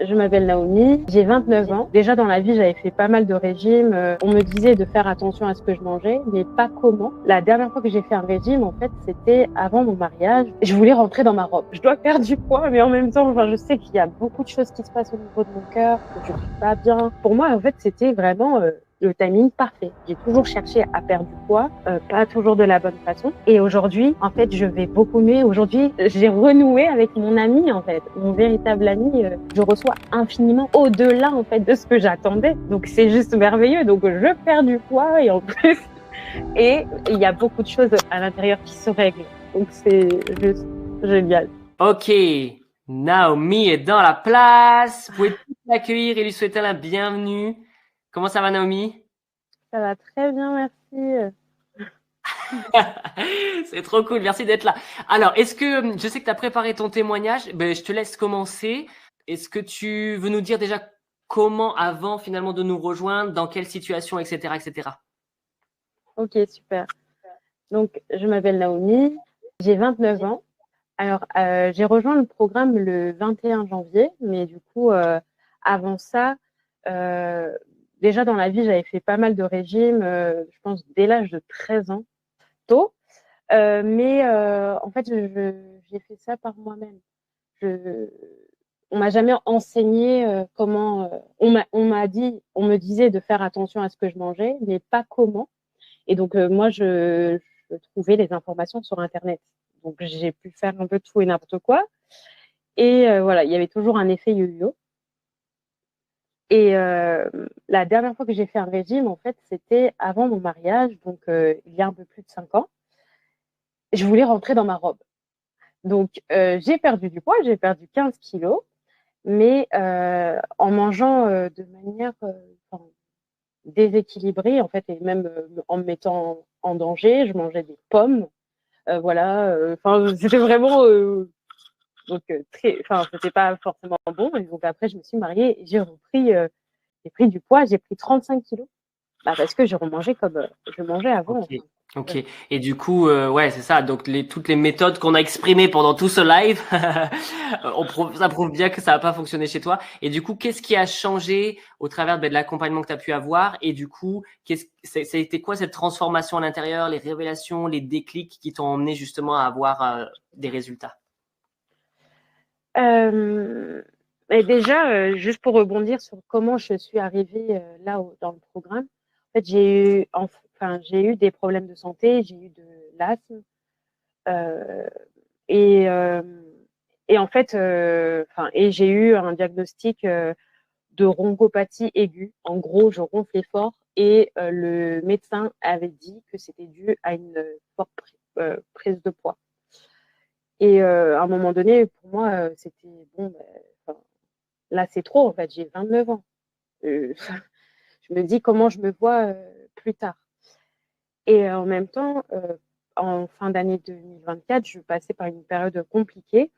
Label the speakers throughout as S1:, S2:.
S1: Je m'appelle Naomi, j'ai 29 ans. Déjà dans la vie, j'avais fait pas mal de régimes. On me disait de faire attention à ce que je mangeais, mais pas comment. La dernière fois que j'ai fait un régime, en fait, c'était avant mon mariage. Je voulais rentrer dans ma robe. Je dois perdre du poids, mais en même temps, je sais qu'il y a beaucoup de choses qui se passent au niveau de mon cœur, que je suis pas bien. Pour moi, en fait, c'était vraiment le timing parfait. J'ai toujours cherché à perdre du poids, pas toujours de la bonne façon. Et aujourd'hui, en fait, je vais beaucoup mieux. Aujourd'hui, j'ai renoué avec mon ami, en fait, mon véritable ami. Je reçois infiniment au-delà, en fait, de ce que j'attendais. Donc, c'est juste merveilleux. Donc, je perds du poids et en plus, et il y a beaucoup de choses à l'intérieur qui se règlent. Donc, c'est juste génial.
S2: Ok, Naomi est dans la place. Vous pouvez tous l'accueillir et lui souhaiter la bienvenue. Comment ça va, Naomi?
S1: Ça va très bien, merci.
S2: C'est trop cool, merci d'être là. Alors, je sais que tu as préparé ton témoignage, ben, je te laisse commencer. Est-ce que tu veux nous dire déjà comment, avant finalement de nous rejoindre, dans quelle situation, etc., etc.
S1: Ok, super. Donc, je m'appelle Naomi, j'ai 29 ans. Alors, j'ai rejoint le programme le 21 janvier, mais du coup, avant ça, euh, déjà dans la vie, j'avais fait pas mal de régimes, je pense dès l'âge de 13 ans, tôt. Mais en fait, j'ai fait ça par moi-même. Je, on m'a jamais enseigné comment. On me disait de faire attention à ce que je mangeais, mais pas comment. Et donc, moi, je trouvais les informations sur Internet. Donc, j'ai pu faire un peu tout et n'importe quoi. Et voilà, il y avait toujours un effet yo-yo. Et la dernière fois que j'ai fait un régime, en fait, c'était avant mon mariage, donc il y a un peu plus de 5 ans. Je voulais rentrer dans ma robe. Donc, j'ai perdu du poids, j'ai perdu 15 kilos, mais en mangeant de manière déséquilibrée, en fait, et même en me mettant en danger. Je mangeais des pommes, voilà. Enfin, c'était vraiment donc enfin, c'était pas forcément bon. Et donc après, je me suis mariée et j'ai pris du poids, j'ai pris 35 kilos. Bah, parce que je remangeais comme je mangeais avant.
S2: Ok,
S1: Enfin,
S2: ok.
S1: voilà.
S2: Et du coup, ouais, c'est ça. Donc toutes les méthodes qu'on a exprimées pendant tout ce live, ça prouve bien que ça n'a pas fonctionné chez toi. Et du coup, qu'est-ce qui a changé au travers ben, de l'accompagnement que tu as pu avoir? Et du coup, ça a été quoi cette transformation à l'intérieur, les révélations, les déclics qui t'ont emmené justement à avoir des résultats?
S1: Euh, et déjà, juste pour rebondir sur comment je suis arrivée dans le programme, en fait, j'ai eu des problèmes de santé, j'ai eu de l'asthme, euh, et, euh, et en fait, et j'ai eu un diagnostic de bronchopathie aiguë. En gros, je ronflais fort et le médecin avait dit que c'était dû à une forte prise de poids. Et à un moment donné, pour moi, c'était bon. Là, c'est trop. En fait, j'ai 29 ans. Euh, je me dis comment je me vois plus tard. Et en même temps, en fin d'année 2024, je passais par une période compliquée.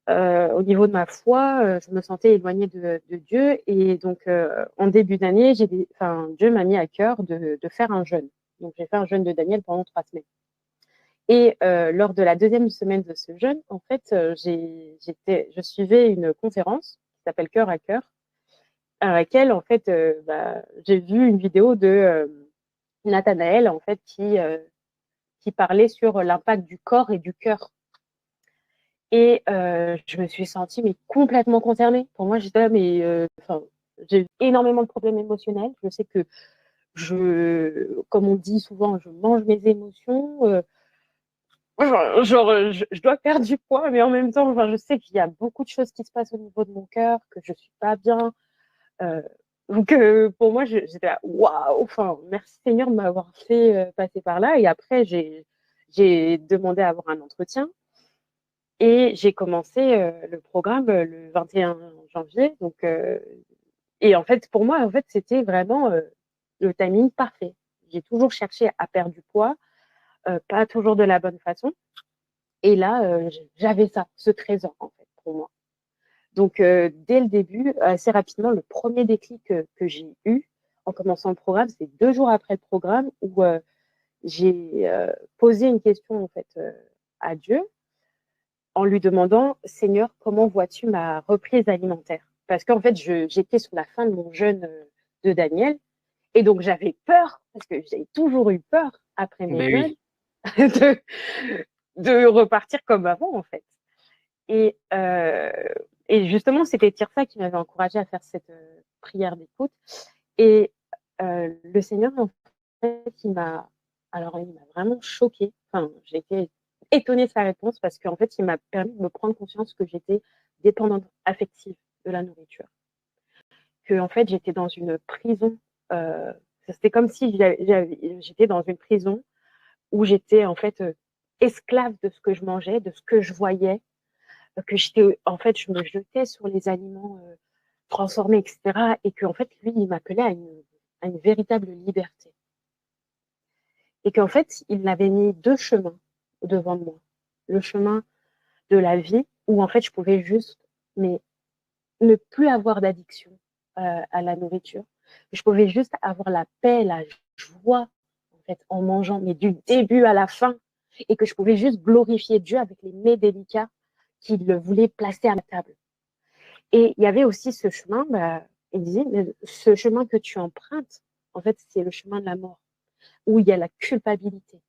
S1: Au niveau de ma foi, je me sentais éloignée de Dieu. Et donc, en début d'année, Dieu m'a mis à cœur de faire un jeûne. Donc, j'ai fait un jeûne de Daniel pendant 3 semaines. Et lors de la deuxième semaine de ce jeûne, en fait, je suivais une conférence qui s'appelle Cœur à cœur, à laquelle, en fait, j'ai vu une vidéo de Nathanaël, en fait, qui parlait sur l'impact du corps et du cœur. Et je me suis sentie mais complètement concernée. Pour moi, j'étais là, mais j'ai eu énormément de problèmes émotionnels. Je sais que comme on dit souvent, je mange mes émotions. Je dois perdre du poids, mais en même temps, je sais qu'il y a beaucoup de choses qui se passent au niveau de mon cœur, que je suis pas bien. Euh, donc, pour moi, j'étais là, waouh, enfin, merci Seigneur de m'avoir fait passer par là. Et après, j'ai demandé à avoir un entretien et j'ai commencé le programme le 21 janvier. Donc, et en fait, pour moi, en fait, c'était vraiment le timing parfait. J'ai toujours cherché à perdre du poids, pas toujours de la bonne façon. Et là, j'avais ça, ce trésor, en fait, pour moi. Donc, dès le début, assez rapidement, le premier déclic que j'ai eu en commençant le programme, c'est 2 jours après le programme où j'ai posé une question, en fait, à Dieu en lui demandant, Seigneur, comment vois-tu ma reprise alimentaire? parce qu'en fait, j'étais sur la fin de mon jeûne de Daniel. Et donc, j'avais peur, parce que j'ai toujours eu peur, après mes jeûnes, de repartir comme avant, en fait. Et justement, c'était Tirsa qui m'avait encouragée à faire cette prière d'écoute. Et le Seigneur, en fait, il m'a vraiment choquée. Enfin, j'ai été étonnée de sa réponse parce qu'en fait, il m'a permis de me prendre conscience que j'étais dépendante affective de la nourriture. Que, en fait, j'étais dans une prison. C'était comme si j'étais dans une prison où j'étais, en fait, esclave de ce que je mangeais, de ce que je voyais, que en fait, je me jetais sur les aliments transformés, etc. Et qu'en fait, lui, il m'appelait à une véritable liberté. Et qu'en fait, il avait mis deux chemins devant moi. Le chemin de la vie, où en fait, je pouvais juste, mais ne plus avoir d'addiction à la nourriture. Je pouvais juste avoir la paix, la joie, en fait, en mangeant, mais du début à la fin. Et que je pouvais juste glorifier Dieu avec les mets délicats qu'il voulait placer à la table. Et il y avait aussi ce chemin, il disait, ce chemin que tu empruntes, en fait, c'est le chemin de la mort, où il y a la culpabilité,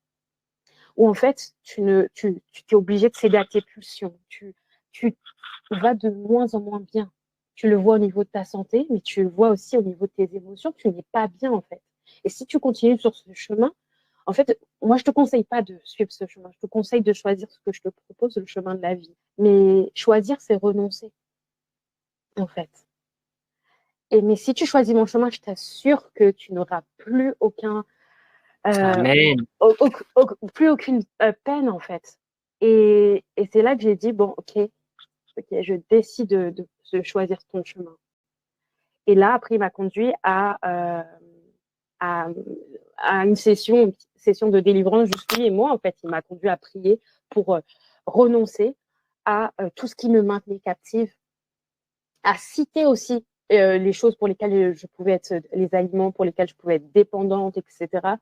S1: où en fait, tu t'es obligé de céder à tes pulsions, tu vas de moins en moins bien. Tu le vois au niveau de ta santé, mais tu le vois aussi au niveau de tes émotions, tu n'es pas bien, en fait. Et si tu continues sur ce chemin, en fait, moi, je te conseille pas de suivre ce chemin. Je te conseille de choisir ce que je te propose, le chemin de la vie. Mais choisir, c'est renoncer, en fait. Mais si tu choisis mon chemin, je t'assure que tu n'auras plus
S2: Amen.
S1: plus aucune peine, en fait. Et c'est là que j'ai dit, bon, ok, je décide de choisir ton chemin. Et là, après, il m'a conduit à une session de délivrance, juste lui et moi, en fait. Il m'a conduit à prier pour renoncer à tout ce qui me maintenait captive, à citer aussi les choses pour lesquelles je pouvais être, les aliments pour lesquels je pouvais être dépendante, etc.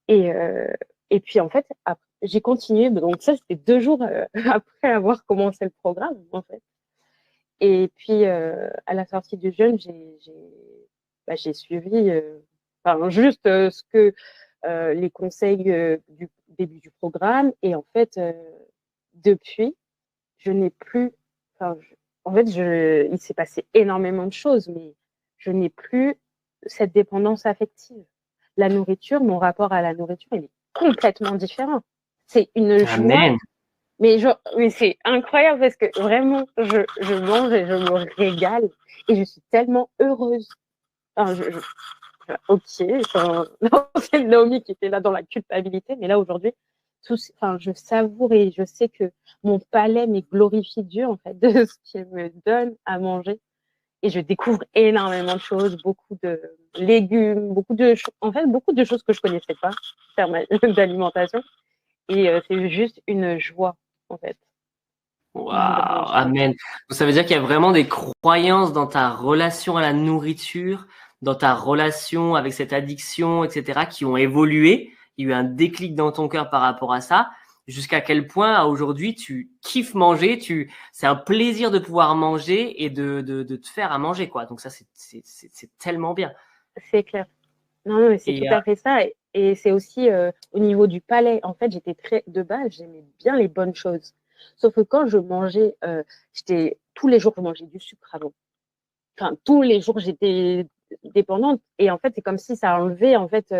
S1: Et puis, en fait, j'ai continué. Donc, ça, c'était 2 jours après avoir commencé le programme, en fait. Et puis, à la sortie du jeûne, j'ai suivi juste ce que les conseils du début du programme. Et en fait, depuis, je n'ai plus. En fait, il s'est passé énormément de choses, mais je n'ai plus cette dépendance affective. La nourriture, mon rapport à la nourriture, il est complètement différent. C'est une joie.
S2: Amen.
S1: Mais c'est incroyable parce que vraiment, je mange et je me régale et je suis tellement heureuse. Ok, c'est Naomi qui était là dans la culpabilité, mais là aujourd'hui, je savoure et je sais que mon palais me glorifie Dieu en fait de ce qu'il me donne à manger. Et je découvre énormément de choses, beaucoup de légumes, beaucoup de choses que je connaissais pas en termes d'alimentation. Et c'est juste une joie en fait.
S2: Waouh, amen. Donc, ça veut dire qu'il y a vraiment des croyances dans ta relation à la nourriture, dans ta relation avec cette addiction, etc., qui ont évolué. Il y a eu un déclic dans ton cœur par rapport à ça. Jusqu'à quel point, aujourd'hui, tu kiffes manger, c'est un plaisir de pouvoir manger et de te faire à manger, quoi. Donc ça, c'est tellement bien.
S1: C'est clair. Non, mais c'est tout à fait ça. Et c'est aussi au niveau du palais. En fait, de base, j'aimais bien les bonnes choses. Sauf que quand je mangeais, tous les jours, je mangeais du sucre avant. Enfin, tous les jours, j'étais dépendante. Et en fait, c'est comme si ça enlevait, en fait,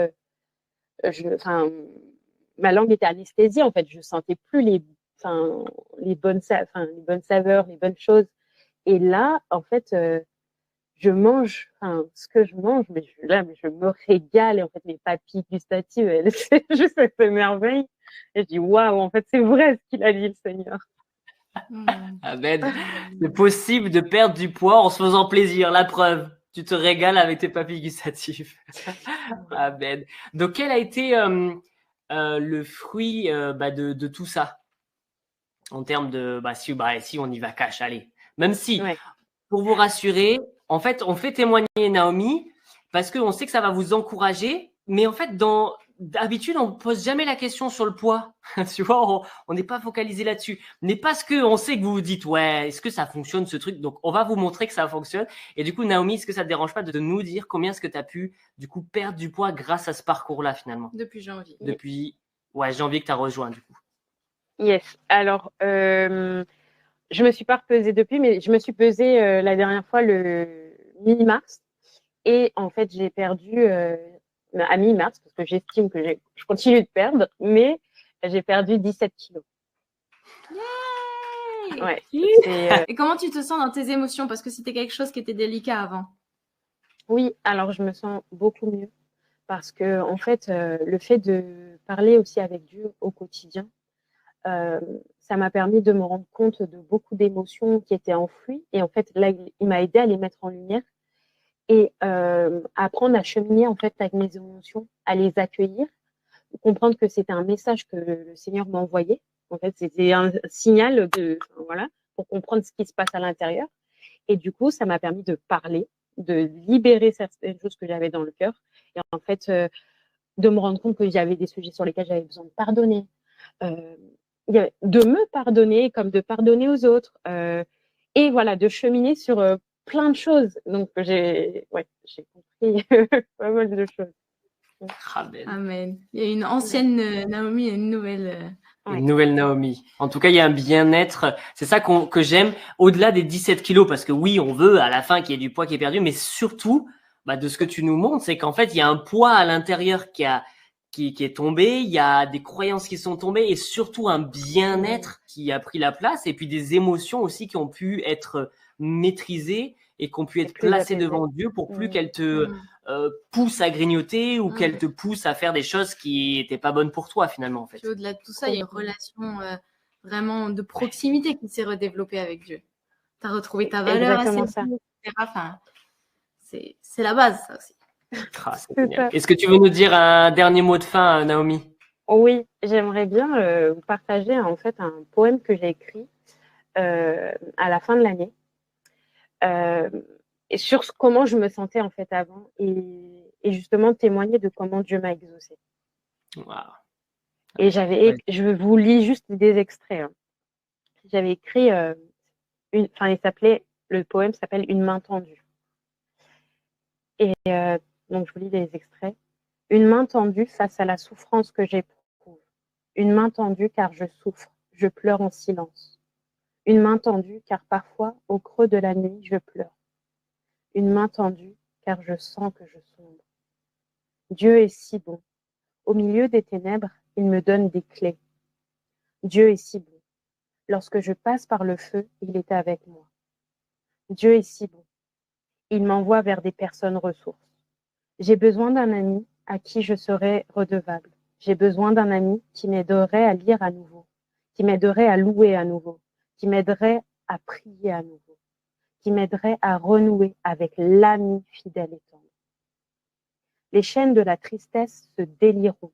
S1: ma langue était anesthésiée, en fait. Je sentais plus les bonnes saveurs, les bonnes choses. Et là, en fait, je mange, ce que je mange, mais je me régale. Et en fait, mes papilles gustatives, c'est juste cette merveille. Et je dis, waouh, en fait, c'est vrai ce qu'il a dit, le Seigneur.
S2: Amen. C'est possible de perdre du poids en se faisant plaisir. La preuve, tu te régales avec tes papilles gustatives. Amen. Donc, quel a été le fruit de tout ça en termes de si on y va cash, allez. Même si, pour vous rassurer, en fait, on fait témoigner Naomi parce qu'on sait que ça va vous encourager, mais en fait, dans d'habitude, on pose jamais la question sur le poids. Tu vois, on n'est pas focalisé là-dessus. Mais parce que on sait que vous vous dites, ouais, est-ce que ça fonctionne ce truc? Donc, on va vous montrer que ça fonctionne. Et du coup, Naomi, est-ce que ça te dérange pas de nous dire combien est-ce que tu as pu, du coup, perdre du poids grâce à ce parcours-là, finalement?
S3: Depuis janvier.
S2: Depuis, ouais, janvier que tu as rejoint, du coup.
S1: Yes. Alors, je me suis pas repesée depuis, mais je me suis pesée la dernière fois le mi-mars. Et en fait, j'ai perdu à mi-mars, parce que j'estime que je continue de perdre, mais j'ai perdu 17 kilos.
S3: Yay!
S1: Ouais.
S3: Et comment tu te sens dans tes émotions? Parce que c'était quelque chose qui était délicat avant.
S1: Oui, alors je me sens beaucoup mieux. Parce que, en fait, le fait de parler aussi avec Dieu au quotidien, ça m'a permis de me rendre compte de beaucoup d'émotions qui étaient enfouies. Et en fait, là, il m'a aidé à les mettre en lumière et apprendre à cheminer en fait avec mes émotions, à les accueillir, comprendre que c'était un message que le Seigneur m'a envoyé. En fait, c'était un signal voilà, pour comprendre ce qui se passe à l'intérieur. Et du coup, ça m'a permis de parler, de libérer certaines choses que j'avais dans le cœur. Et en fait, de me rendre compte qu'il y avait des sujets sur lesquels j'avais besoin de pardonner, de me pardonner comme de pardonner aux autres. Et voilà, de cheminer sur plein de choses. Donc, j'ai compris pas mal de choses.
S2: Amen.
S3: Amen. Il y a une ancienne Naomi et une nouvelle.
S2: Une nouvelle Naomi. En tout cas, il y a un bien-être. C'est ça que j'aime, au-delà des 17 kilos, parce que oui, on veut à la fin qu'il y ait du poids qui est perdu, mais surtout, de ce que tu nous montres, c'est qu'en fait, il y a un poids à l'intérieur qui est tombé, il y a des croyances qui sont tombées, et surtout un bien-être qui a pris la place, et puis des émotions aussi qui ont pu être maîtrisées et qui ont pu être placées devant Dieu pour plus qu'elles te poussent à grignoter ou qu'elles te poussent à faire des choses qui n'étaient pas bonnes pour toi finalement en fait.
S3: Puis au-delà de tout ça, il y a une relation vraiment de proximité qui s'est redéveloppée avec Dieu. Tu as retrouvé ta valeur assez vite, etc. Enfin, c'est la base ça aussi.
S2: C'est génial. Est-ce que tu veux nous dire un dernier mot de fin, Naomi?
S1: Oui, j'aimerais bien vous partager en fait un poème que j'ai écrit à la fin de l'année et sur comment je me sentais en fait avant et justement témoigner de comment Dieu m'a exaucée.
S2: Wow.
S1: Et je vous lis juste des extraits. Hein. J'avais écrit le poème s'appelle Une main tendue. Et donc je vous lis les extraits. Une main tendue face à la souffrance que j'éprouve. Une main tendue car je souffre, je pleure en silence. Une main tendue car parfois, au creux de la nuit, je pleure. Une main tendue car je sens que je sombre. Dieu est si bon. Au milieu des ténèbres, il me donne des clés. Dieu est si bon. Lorsque je passe par le feu, il est avec moi. Dieu est si bon. Il m'envoie vers des personnes ressources. J'ai besoin d'un ami à qui je serai redevable. J'ai besoin d'un ami qui m'aiderait à lire à nouveau, qui m'aiderait à louer à nouveau, qui m'aiderait à prier à nouveau, qui m'aiderait à renouer avec l'ami fidèle et tendre. Les chaînes de la tristesse se délieront.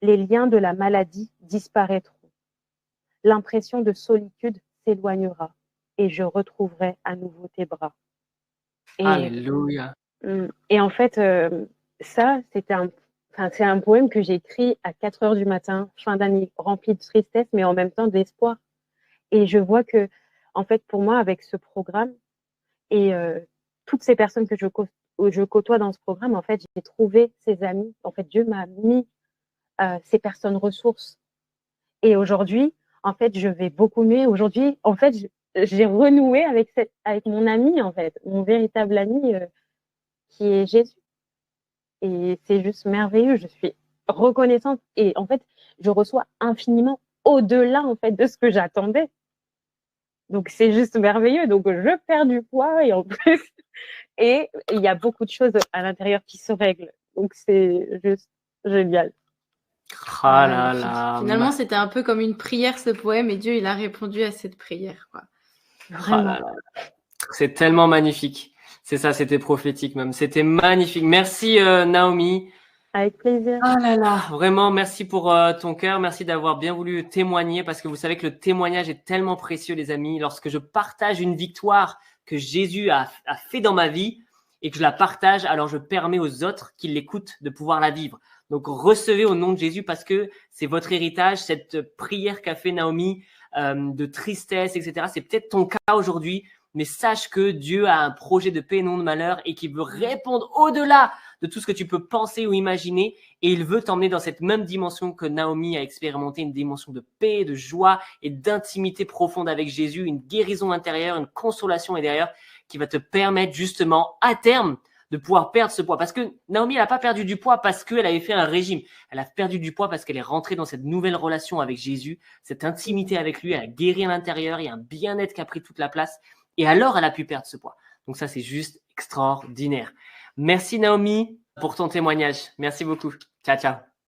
S1: Les liens de la maladie disparaîtront. L'impression de solitude s'éloignera et je retrouverai à nouveau tes bras.
S2: Alléluia.
S1: Et en fait, ça, c'est un poème que j'ai écrit à 4 heures du matin, fin d'année, rempli de tristesse, mais en même temps d'espoir. Et je vois que, en fait, pour moi, avec ce programme et toutes ces personnes que je côtoie dans ce programme, en fait, j'ai trouvé ces amis. En fait, Dieu m'a mis ces personnes ressources. Et aujourd'hui, en fait, je vais beaucoup mieux. Aujourd'hui, en fait, j'ai renoué avec mon ami, en fait, mon véritable ami qui est Jésus. Et c'est juste merveilleux. Je suis reconnaissante. Et en fait, je reçois infiniment au-delà, en fait, de ce que j'attendais. Donc, c'est juste merveilleux. Donc, je perds du poids et en plus, et il y a beaucoup de choses à l'intérieur qui se règlent. Donc, c'est juste génial.
S2: Oh là là.
S3: Finalement, c'était un peu comme une prière, ce poème, et Dieu, il a répondu à cette prière, quoi.
S1: Vraiment.
S2: Oh là là. C'est tellement magnifique. C'est ça, c'était prophétique même. C'était magnifique. Merci Naomi.
S1: Avec plaisir.
S2: Oh là là, vraiment, merci pour ton cœur. Merci d'avoir bien voulu témoigner parce que vous savez que le témoignage est tellement précieux, les amis. Lorsque je partage une victoire que Jésus a fait dans ma vie, et que je la partage, alors je permets aux autres qui l'écoutent de pouvoir la vivre. Donc, recevez au nom de Jésus parce que c'est votre héritage, cette prière qu'a fait Naomi de tristesse, etc. C'est peut-être ton cas aujourd'hui, mais sache que Dieu a un projet de paix et non de malheur et qu'il veut répondre au-delà de tout ce que tu peux penser ou imaginer et il veut t'emmener dans cette même dimension que Naomi a expérimenté, une dimension de paix, de joie et d'intimité profonde avec Jésus, une guérison intérieure, une consolation intérieure qui va te permettre justement à terme de pouvoir perdre ce poids. Parce que Naomi, elle n'a pas perdu du poids parce qu'elle avait fait un régime. Elle a perdu du poids parce qu'elle est rentrée dans cette nouvelle relation avec Jésus, cette intimité avec lui, elle a guéri à l'intérieur, il y a un bien-être qui a pris toute la place. Et alors, elle a pu perdre ce poids. Donc ça, c'est juste extraordinaire. Merci Naomi pour ton témoignage. Merci beaucoup. Ciao, ciao.